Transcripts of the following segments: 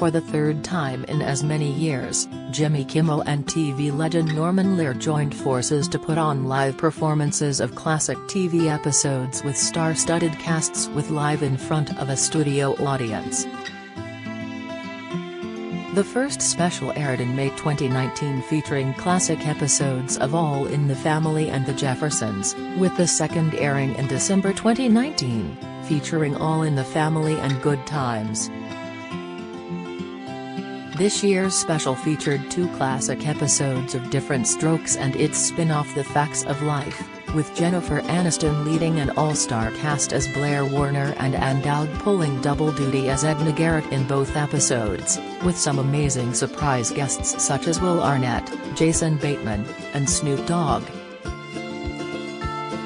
For the third time in as many years, Jimmy Kimmel and TV legend Norman Lear joined forces to put on live performances of classic TV episodes with star-studded casts with live in front of a studio audience. The first special aired in May 2019 featuring classic episodes of All in the Family and The Jeffersons, with the second airing in December 2019, featuring All in the Family and Good Times. This year's special featured two classic episodes of Different Strokes and its spin-off The Facts of Life, with Jennifer Aniston leading an all-star cast as Blair Warner and Ann Dowd pulling double duty as Edna Garrett in both episodes, with some amazing surprise guests such as Will Arnett, Jason Bateman, and Snoop Dogg.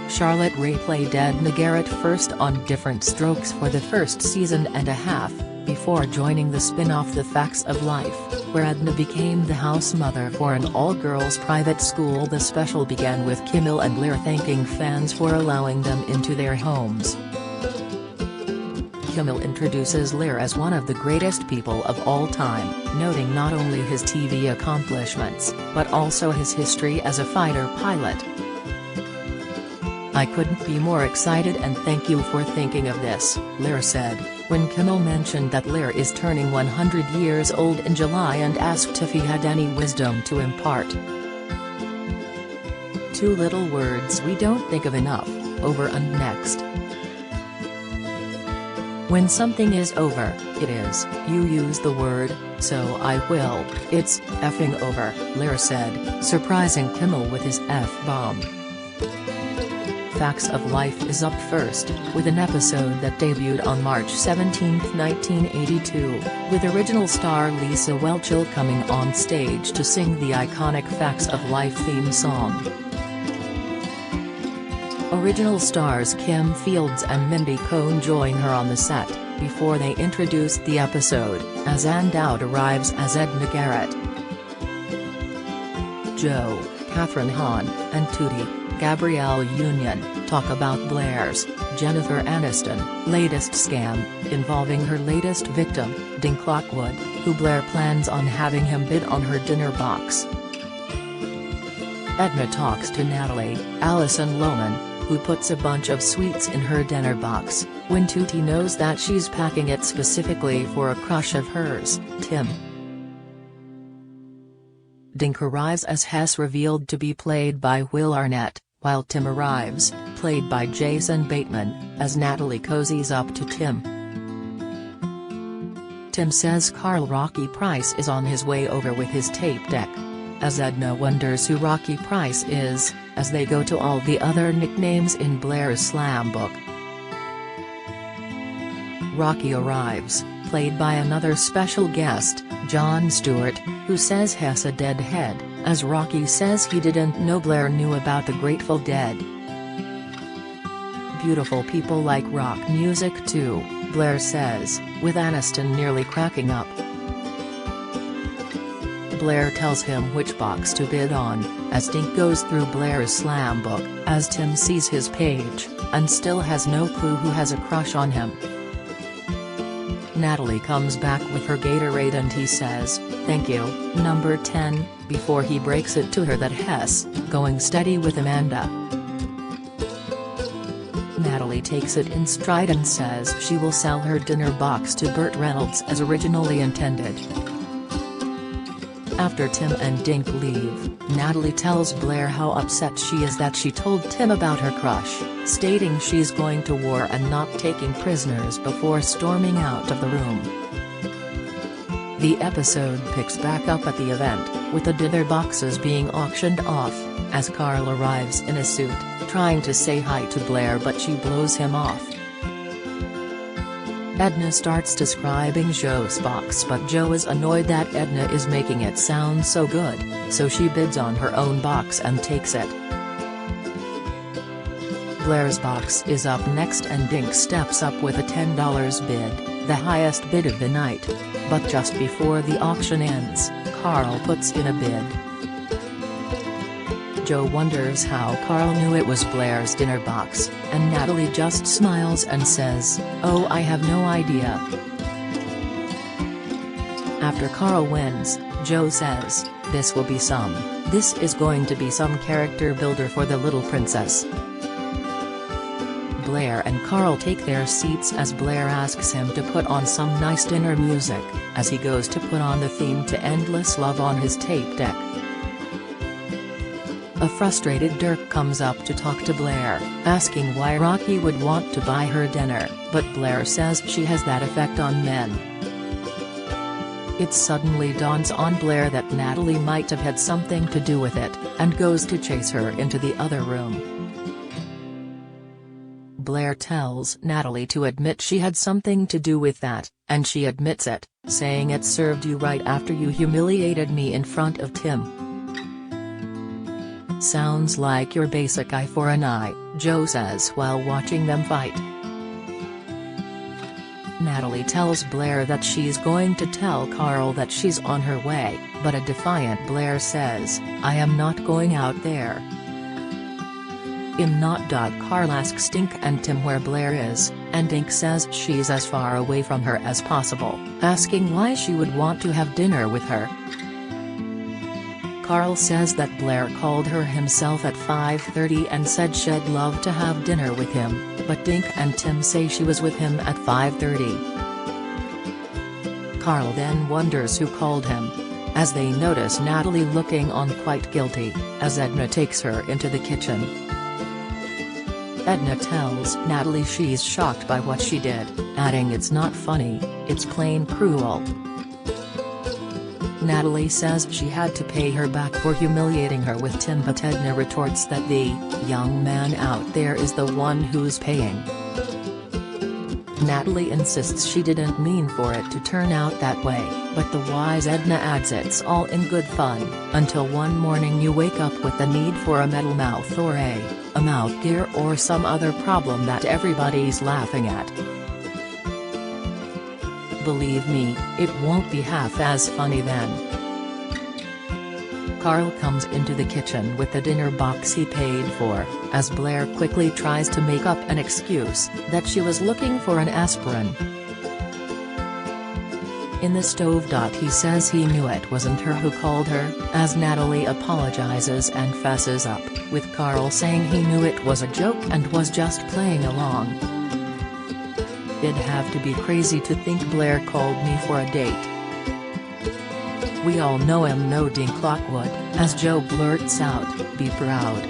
Charlotte Rae played Edna Garrett first on Different Strokes for the first season and a half, before joining the spin-off The Facts of Life, where Edna became the house mother for an all-girls private school. The special began with Kimmel and Lear thanking fans for allowing them into their homes. Kimmel introduces Lear as one of the greatest people of all time, noting not only his TV accomplishments, but also his history as a fighter pilot. "I couldn't be more excited and thank you for thinking of this," Lear said, when Kimmel mentioned that Lear is turning 100 years old in July and asked if he had any wisdom to impart. "Two little words we don't think of enough, over and next. When something is over, it is, you use the word, so I will, it's effing over," Lear said, surprising Kimmel with his F-bomb. Facts of Life is up first, with an episode that debuted on March 17, 1982, with original star Lisa Whelchel coming on stage to sing the iconic Facts of Life theme song. Original stars Kim Fields and Mindy Cohn join her on the set, before they introduced the episode, as Ann Dowd arrives as Edna Garrett. Joe, Catherine Hahn, and Tootie, Gabrielle Union, talk about Blair's, Jennifer Aniston, latest scam, involving her latest victim, Dink Lockwood, who Blair plans on having him bid on her dinner box. Edna talks to Natalie, Alison Lohman, who puts a bunch of sweets in her dinner box, when Tootie knows that she's packing it specifically for a crush of hers, Tim. Dink arrives as Hess, revealed to be played by Will Arnett, while Tim arrives, played by Jason Bateman, as Natalie cozies up to Tim. Tim says Carl Rocky Price is on his way over with his tape deck. As Edna wonders who Rocky Price is, as they go to all the other nicknames in Blair's slam book. Rocky arrives, played by another special guest, Jon Stewart, who says Hess a deadhead, as Rocky says he didn't know Blair knew about the Grateful Dead. "Beautiful people like rock music too," Blair says, with Aniston nearly cracking up. Blair tells him which box to bid on, as Dink goes through Blair's slam book, as Tim sees his page, and still has no clue who has a crush on him. Natalie comes back with her Gatorade and he says, "Thank you, number 10, before he breaks it to her that Hess, going steady with Amanda." Natalie takes it in stride and says she will sell her dinner box to Burt Reynolds as originally intended. After Tim and Dink leave, Natalie tells Blair how upset she is that she told Tim about her crush, stating she's going to war and not taking prisoners before storming out of the room. The episode picks back up at the event, with the dinner boxes being auctioned off, as Carl arrives in a suit, trying to say hi to Blair but she blows him off. Edna starts describing Joe's box but Joe is annoyed that Edna is making it sound so good, so she bids on her own box and takes it. Blair's box is up next and Dink steps up with a $10 bid, the highest bid of the night. But just before the auction ends, Carl puts in a bid. Joe wonders how Carl knew it was Blair's dinner box, and Natalie just smiles and says, "Oh, I have no idea." After Carl wins, Joe says, this is going to be some character builder for the little princess. Blair and Carl take their seats as Blair asks him to put on some nice dinner music, as he goes to put on the theme to Endless Love on his tape deck. A frustrated Dirk comes up to talk to Blair, asking why Rocky would want to buy her dinner, but Blair says she has that effect on men. It suddenly dawns on Blair that Natalie might have had something to do with it, and goes to chase her into the other room. Blair tells Natalie to admit she had something to do with that, and she admits it, saying it served you right after you humiliated me in front of Tim. Sounds like your basic eye for an eye, Joe says while watching them fight. Natalie tells Blair that she's going to tell Carl that she's on her way, but a defiant Blair says, I am not going out there. Carl asks Dink and Tim where Blair is, and Dink says she's as far away from her as possible, asking why she would want to have dinner with her. Carl says that Blair called her himself at 5:30 and said she'd love to have dinner with him, but Dink and Tim say she was with him at 5:30. Carl then wonders who called him, as they notice Natalie looking on quite guilty, as Edna takes her into the kitchen. Edna tells Natalie she's shocked by what she did, adding it's not funny, it's plain cruel. Natalie says she had to pay her back for humiliating her with Tim, but Edna retorts that the young man out there is the one who's paying. Natalie insists she didn't mean for it to turn out that way, but the wise Edna adds it's all in good fun, until one morning you wake up with the need for a metal mouth or a mouth gear or some other problem that everybody's laughing at. Believe me, it won't be half as funny then. Carl comes into the kitchen with the dinner box he paid for, as Blair quickly tries to make up an excuse, that she was looking for an aspirin. In the stove. He says he knew it wasn't her who called her, as Natalie apologizes and fesses up, with Carl saying he knew it was a joke and was just playing along. It'd have to be crazy to think Blair called me for a date. We all know him, no Dink Lockwood, as Joe blurts out, be proud.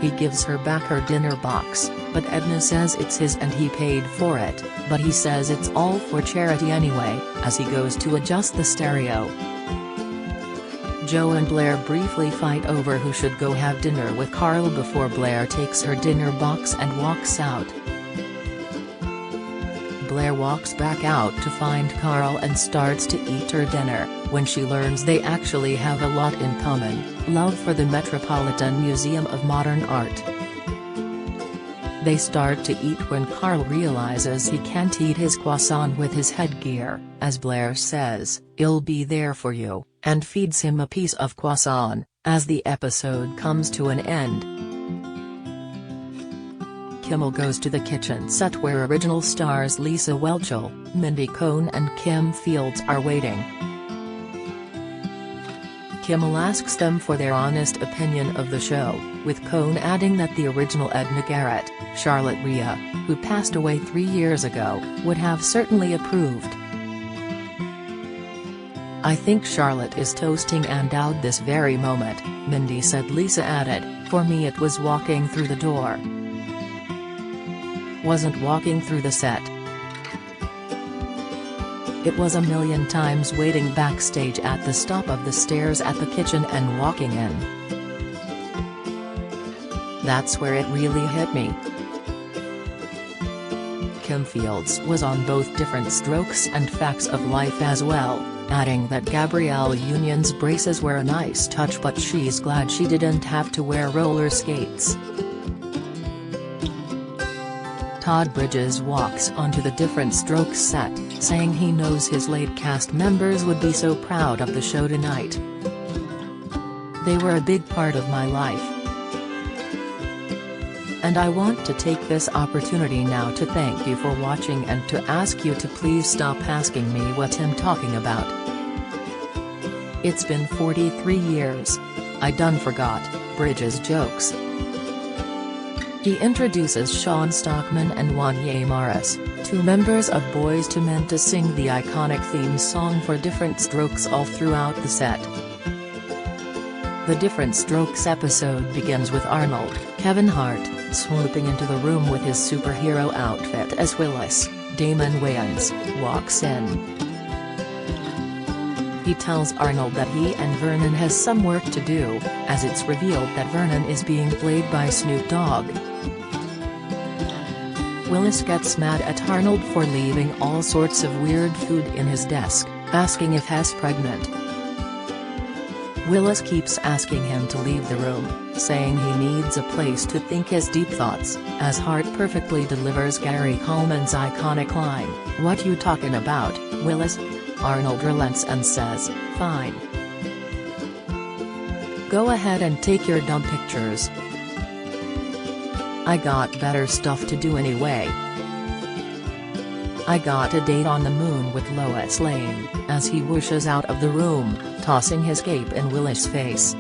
He gives her back her dinner box, but Edna says it's his and he paid for it, but he says it's all for charity anyway, as he goes to adjust the stereo. Joe and Blair briefly fight over who should go have dinner with Carl before Blair takes her dinner box and walks out. Blair walks back out to find Carl and starts to eat her dinner, when she learns they actually have a lot in common, love for the Metropolitan Museum of Modern Art. They start to eat when Carl realizes he can't eat his croissant with his headgear, as Blair says, "I'll be there for you," and feeds him a piece of croissant, as the episode comes to an end. Kimmel goes to the kitchen set where original stars Lisa Whelchel, Mindy Cohn and Kim Fields are waiting. Kimmel asks them for their honest opinion of the show, with Cohn adding that the original Edna Garrett, Charlotte Rhea, who passed away 3 years ago, would have certainly approved. "I think Charlotte is toasting and out this very moment," Mindy said. Lisa added, "For me it was walking through the door. Wasn't walking through the set. It was a million times waiting backstage at the stop of the stairs at the kitchen and walking in. That's where it really hit me." Kim Fields was on both Different Strokes and Facts of Life as well, adding that Gabrielle Union's braces were a nice touch, but she's glad she didn't have to wear roller skates. Todd Bridges walks onto the Different Strokes set, saying he knows his late cast members would be so proud of the show tonight. "They were a big part of my life. And I want to take this opportunity now to thank you for watching and to ask you to please stop asking me what I'm talking about. It's been 43 years. I done forgot, Bridges jokes. He introduces Sean Stockman and Wanya Morris, two members of Boyz II Men, to sing the iconic theme song for Different Strokes all throughout the set. The Different Strokes episode begins with Arnold, Kevin Hart, swooping into the room with his superhero outfit as Willis, Damon Wayans, walks in. He tells Arnold that he and Vernon has some work to do, as it's revealed that Vernon is being played by Snoop Dogg. Willis gets mad at Arnold for leaving all sorts of weird food in his desk, asking if Hess pregnant. Willis keeps asking him to leave the room, saying he needs a place to think his deep thoughts, as Hart perfectly delivers Gary Coleman's iconic line, "What you talking about, Willis?" Arnold relents and says, "Fine. Go ahead and take your dumb pictures. I got better stuff to do anyway." "I got a date on the moon with Lois Lane," as he whooshes out of the room, tossing his cape in Willis' face.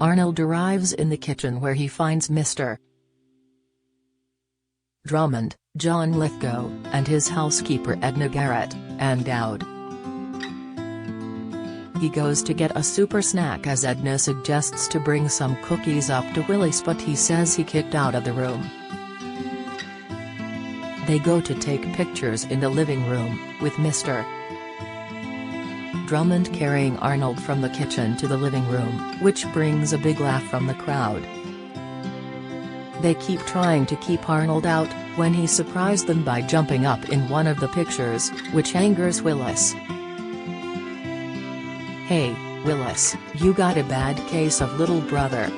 Arnold arrives in the kitchen where he finds Mr. Drummond, John Lithgow, and his housekeeper Edna Garrett, and Dowd. He goes to get a super snack as Edna suggests to bring some cookies up to Willis, but he says he kicked out of the room. They go to take pictures in the living room, with Mr. Drummond carrying Arnold from the kitchen to the living room, which brings a big laugh from the crowd. They keep trying to keep Arnold out, when he surprises them by jumping up in one of the pictures, which angers Willis. "Hey, Willis, you got a bad case of little brother.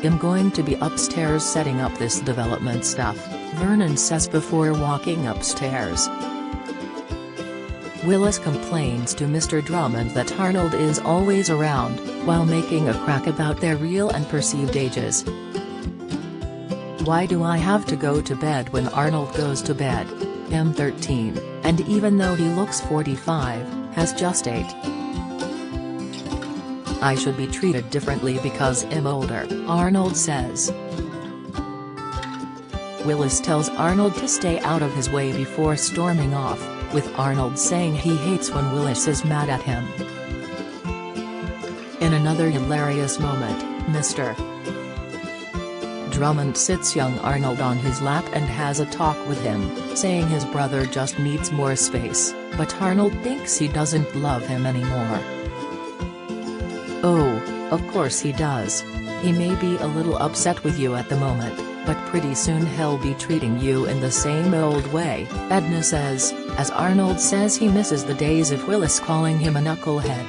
I'm going to be upstairs setting up this development stuff," Vernon says before walking upstairs. Willis complains to Mr. Drummond that Arnold is always around, while making a crack about their real and perceived ages. "Why do I have to go to bed when Arnold goes to bed? I'm 13, and even though he looks 45, has just 8. I should be treated differently because I'm older," Arnold says. Willis tells Arnold to stay out of his way before storming off, with Arnold saying he hates when Willis is mad at him. In another hilarious moment, Mr. Drummond sits young Arnold on his lap and has a talk with him, saying his brother just needs more space, but Arnold thinks he doesn't love him anymore. "Oh, of course he does. He may be a little upset with you at the moment, but pretty soon he'll be treating you in the same old way," Edna says, as Arnold says he misses the days of Willis calling him a knucklehead.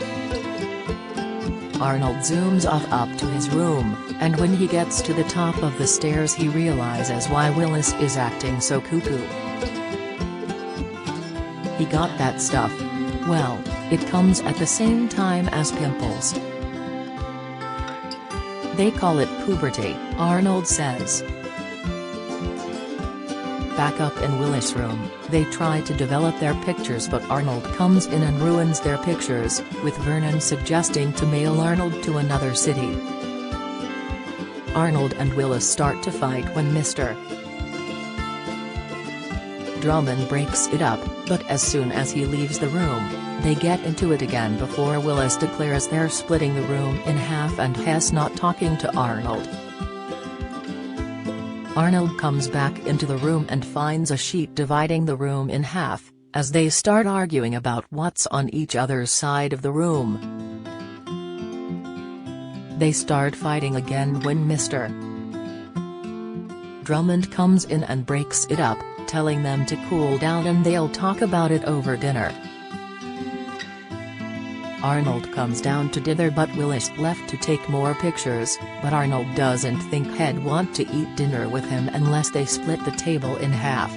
Arnold zooms off up to his room, and when he gets to the top of the stairs he realizes why Willis is acting so cuckoo. He got that stuff. Well, it comes at the same time as pimples. "They call it puberty," Arnold says. Back up in Willis' room, they try to develop their pictures, but Arnold comes in and ruins their pictures, with Vernon suggesting to mail Arnold to another city. Arnold and Willis start to fight when Mr. Drummond breaks it up, but as soon as he leaves the room, they get into it again before Willis declares they're splitting the room in half and Hess not talking to Arnold. Arnold comes back into the room and finds a sheet dividing the room in half, as they start arguing about what's on each other's side of the room. They start fighting again when Mr. Drummond comes in and breaks it up, telling them to cool down and they'll talk about it over dinner. Arnold comes down to dinner, but Willis left to take more pictures, but Arnold doesn't think he'd want to eat dinner with him unless they split the table in half.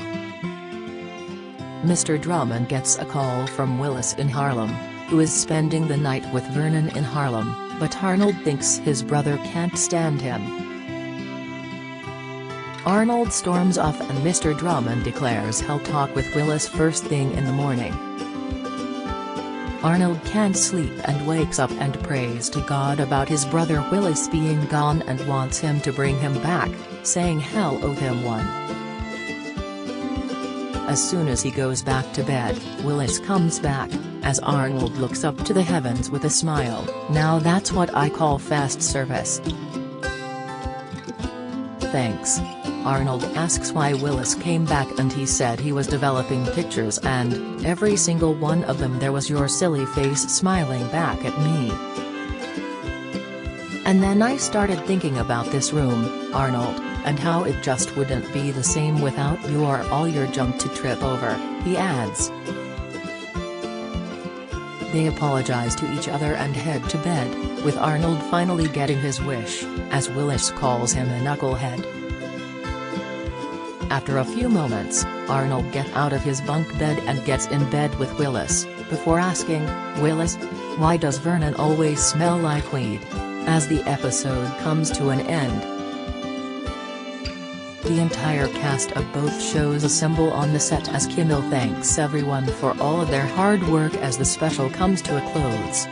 Mr. Drummond gets a call from Willis in Harlem, who is spending the night with Vernon in Harlem, but Arnold thinks his brother can't stand him. Arnold storms off and Mr. Drummond declares he'll talk with Willis first thing in the morning. Arnold can't sleep and wakes up and prays to God about his brother Willis being gone and wants him to bring him back, saying hell owed him one. As soon as he goes back to bed, Willis comes back, as Arnold looks up to the heavens with a smile. Now that's what I call fast service. Thanks. Arnold asks why Willis came back and he said he was developing pictures and, every single one of them there was your silly face smiling back at me. And then I started thinking about this room, Arnold, and how it just wouldn't be the same without you or all your junk to trip over, he adds. They apologize to each other and head to bed, with Arnold finally getting his wish, as Willis calls him a knucklehead. After a few moments, Arnold gets out of his bunk bed and gets in bed with Willis, before asking, Willis, why does Vernon always smell like weed? As the episode comes to an end. The entire cast of both shows assemble on the set as Kimmel thanks everyone for all of their hard work as the special comes to a close.